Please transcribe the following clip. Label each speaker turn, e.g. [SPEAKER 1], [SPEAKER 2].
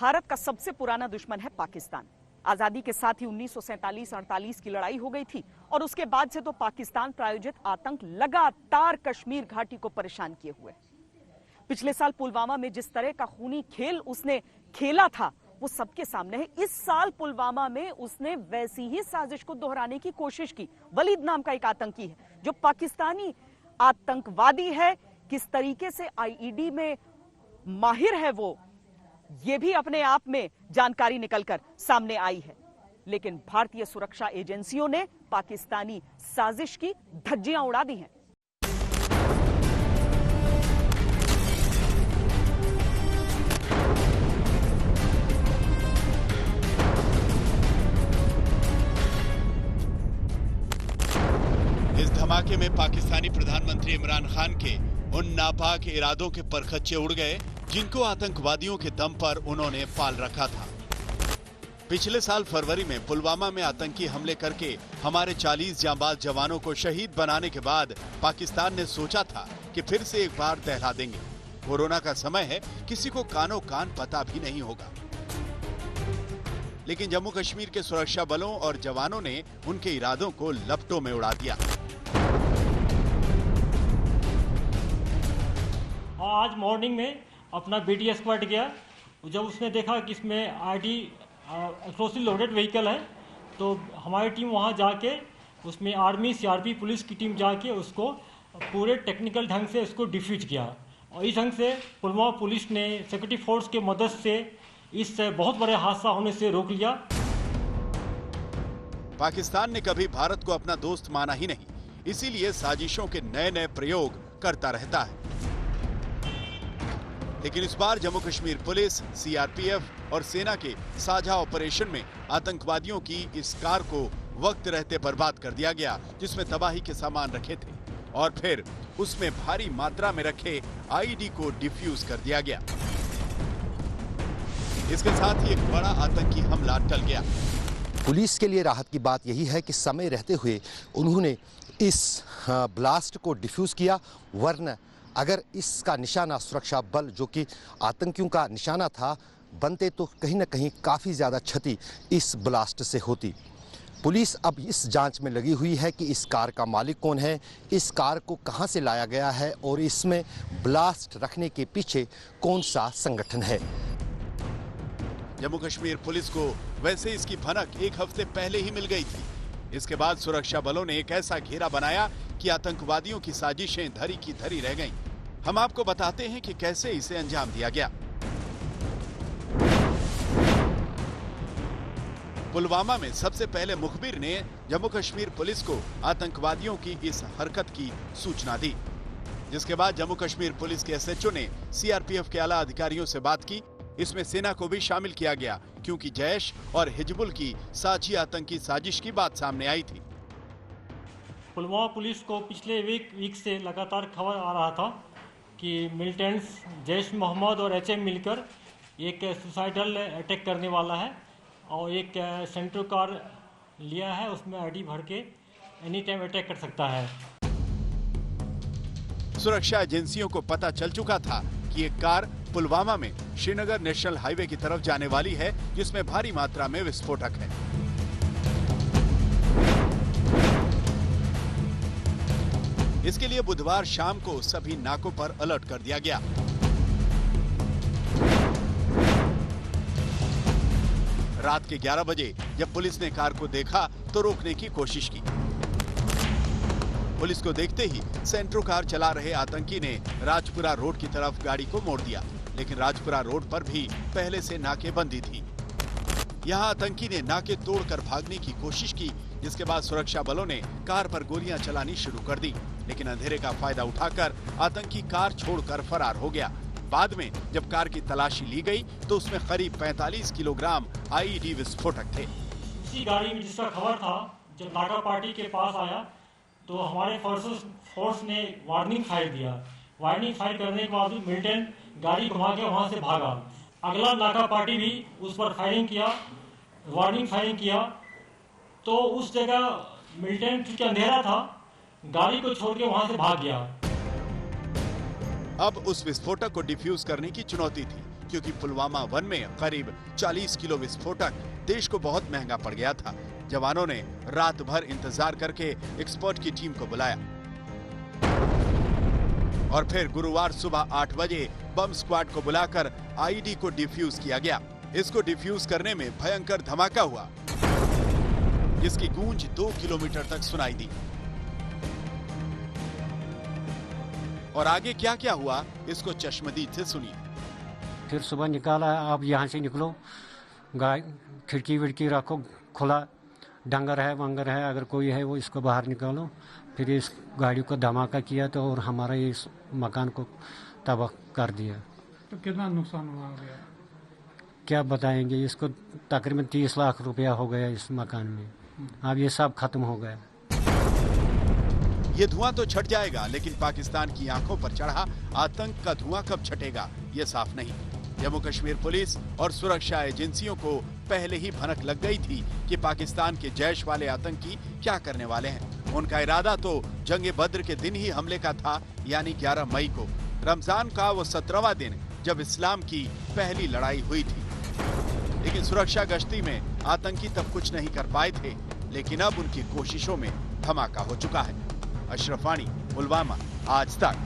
[SPEAKER 1] भारत का सबसे पुराना दुश्मन है पाकिस्तान। आजादी के साथ ही 1947-48 की लड़ाई हो गई थी और उसके बाद से तो पाकिस्तान प्रायोजित आतंक लगातार कश्मीर घाटी को परेशान किए हुए। पिछले साल पुलवामा में जिस तरह का खूनी खेल उसने खेला था वो सबके सामने है। इस साल पुलवामा में उसने वैसी ही साजिश को दोहराने की कोशिश की। वलीद नाम का एक आतंकी है जो पाकिस्तानी आतंकवादी है। किस तरीके से आईईडी में माहिर है वो, ये भी अपने आप में जानकारी निकलकर सामने आई है। लेकिन भारतीय सुरक्षा एजेंसियों ने पाकिस्तानी साजिश की धज्जियां उड़ा दी हैं।
[SPEAKER 2] इस धमाके में पाकिस्तानी प्रधानमंत्री इमरान खान के उन नापाक इरादों के परखच्चे उड़ गए जिनको आतंकवादियों के दम पर उन्होंने पाल रखा था। पिछले साल फरवरी में पुलवामा में आतंकी हमले करके हमारे 40 जांबाज जवानों को शहीद बनाने के बाद पाकिस्तान ने सोचा था कि फिर से एक बार दहला देंगे। कोरोना का समय है, किसी को कानो कान पता भी नहीं होगा। लेकिन जम्मू कश्मीर के सुरक्षा बलों और जवानों ने उनके इरादों को लपटों में उड़ा दिया।
[SPEAKER 3] आज मॉर्निंग में अपना बीटीएस स्क्वाड गया। जब उसने देखा कि इसमें आईडी एक्सप्लोसिव लोडेड व्हीकल है तो हमारी टीम वहां जाके उसमें आर्मी, सीआरपी, पुलिस की टीम जाके उसको पूरे टेक्निकल ढंग से उसको डिफ्यूज किया। और इस ढंग से पुलवामा पुलिस ने सिक्योरिटी फोर्स की मदद से इस बहुत बड़े हादसा होने से रोक लिया।
[SPEAKER 2] पाकिस्तान ने कभी भारत को अपना दोस्त माना ही नहीं, इसीलिए साजिशों के नए नए प्रयोग करता रहता है। लेकिन इस बार जम्मू कश्मीर पुलिस, सीआरपीएफ और सेना के साझा ऑपरेशन में आतंकवादियों की इस कार को वक्त रहते बर्बाद कर दिया गया जिसमें तबाही के सामान रखे थे, और फिर उसमें भारी मात्रा में रखे आईडी को डिफ्यूज कर दिया गया। इसके साथ ही एक बड़ा आतंकी हमला टल गया।
[SPEAKER 4] पुलिस के लिए राहत की बात यही है कि समय रहते हुए उन्होंने इस ब्लास्ट को डिफ्यूज किया, वरना अगर इसका निशाना सुरक्षा बल जो कि आतंकियों का निशाना था बनते तो कहीं ना कहीं काफ़ी ज़्यादा क्षति इस ब्लास्ट से होती। पुलिस अब इस जांच में लगी हुई है कि इस कार का मालिक कौन है, इस कार को कहां से लाया गया है और इसमें ब्लास्ट रखने के पीछे कौन सा संगठन है।
[SPEAKER 2] जम्मू कश्मीर पुलिस को वैसे इसकी भनक एक हफ्ते पहले ही मिल गई थी। इसके बाद सुरक्षा बलों ने एक ऐसा घेरा बनाया कि आतंकवादियों की साजिशें धरी की धरी रह गईं। हम आपको बताते हैं कि कैसे इसे अंजाम दिया गया। पुलवामा में सबसे पहले मुखबिर ने जम्मू कश्मीर पुलिस को आतंकवादियों की इस हरकत की सूचना दी, जिसके बाद जम्मू कश्मीर पुलिस के एसएचओ ने सीआरपीएफ के आला अधिकारियों से बात की। इसमें सेना को भी शामिल किया गया क्योंकि जैश और हिजबुल की साझी आतंकी साजिश की बात सामने आई थी।
[SPEAKER 3] पुलवामा पुलिस को पिछले वीक से लगातार खबर आ रहा था कि मिलिटेंट्स जैश मोहम्मद और एचएम मिलकर एक सुसाइडल अटैक करने वाला है और एक सेंट्रो कार लिया है, उसमें आईडी भर के एनी टाइम अटैक कर सकता है।
[SPEAKER 2] सुरक्षा एजेंसियों को पता चल चुका था कि एक कार पुलवामा में श्रीनगर नेशनल हाईवे की तरफ जाने वाली है जिसमें भारी मात्रा में विस्फोटक है। इसके लिए बुधवार शाम को सभी नाकों पर अलर्ट कर दिया गया। रात के 11 बजे जब पुलिस ने कार को देखा तो रोकने की कोशिश की। पुलिस को देखते ही सेंट्रो कार चला रहे आतंकी ने राजपुरा रोड की तरफ गाड़ी को मोड़ दिया, लेकिन राजपुरा रोड पर भी पहले से नाकेबंदी थी। यहां आतंकी ने नाके तोड़कर भागने की कोशिश की, जिसके बाद सुरक्षा बलों ने कार पर गोलियां चलानी शुरू कर दी, लेकिन अंधेरे का फायदा उठाकर आतंकी कार छोड़कर फरार हो गया। बाद में जब कार की तलाशी ली गई तो उसमें करीब 45 किलोग्राम आईईडी विस्फोटक थे।
[SPEAKER 3] इसी गाड़ी में जिसका खबर था जब नाका पार्टी के पास आया तो हमारे फोर्स ने वार्निंग फायर दिया। वार्निंग फायर करने के बाद मिलिटेंट गाड़ी घुमा के वहां से भागा। अगला नाका पार्टी भी उस पर फायरिंग किया, वार्निंग फायरिंग किया, तो उस जगह मिलिटेंट चूंकि अंधेरा था गाड़ी को छोड़ के वहां से भाग गया।
[SPEAKER 2] अब उस विस्फोटक को डिफ्यूज करने की चुनौती थी, क्योंकि पुलवामा वन में करीब 40 किलो विस्फोटक देश को बहुत महंगा पड़ गया था। जवानों ने रात भर इंतजार करके एक्सपर्ट की टीम को बुलाया और फिर गुरुवार सुबह 8 बजे बम स्क्वाड को बुलाकर आईडी को डिफ्यूज किया गया। इसको डिफ्यूज करने में भयंकर धमाका हुआ, जिसकी गूंज 2 किलोमीटर तक सुनाई दी। और आगे क्या क्या हुआ, इसको चश्मदीद से सुनिए।
[SPEAKER 5] फिर सुबह निकाला, आप यहाँ से निकलो, गाय खिड़की विड़की रखो खुला, डंगर है वंगर है अगर कोई है वो इसको बाहर निकालो। फिर इस गाड़ी को धमाका किया तो और हमारा इस मकान को तबाह कर दिया।
[SPEAKER 6] तो कितना नुकसान हुआ गया?
[SPEAKER 5] क्या बताएंगे, इसको तकरीबन 30 लाख रुपया हो गया इस मकान में। अब ये सब खत्म हो गया।
[SPEAKER 2] ये धुआं तो छट जाएगा, लेकिन पाकिस्तान की आंखों पर चढ़ा आतंक का धुआं कब छटेगा ये साफ नहीं। जम्मू कश्मीर पुलिस और सुरक्षा एजेंसियों को पहले ही भनक लग गई थी कि पाकिस्तान के जैश वाले आतंकी क्या करने वाले हैं। उनका इरादा तो जंगे बद्र के दिन ही हमले का था, यानी 11 मई को, रमजान का वो 17वां दिन जब इस्लाम की पहली लड़ाई हुई थी। लेकिन सुरक्षा गश्ती में आतंकी तब कुछ नहीं कर पाए थे, लेकिन अब उनकी कोशिशों में धमाका हो चुका है। अशरफ वानी, पुलवामा, आज तक।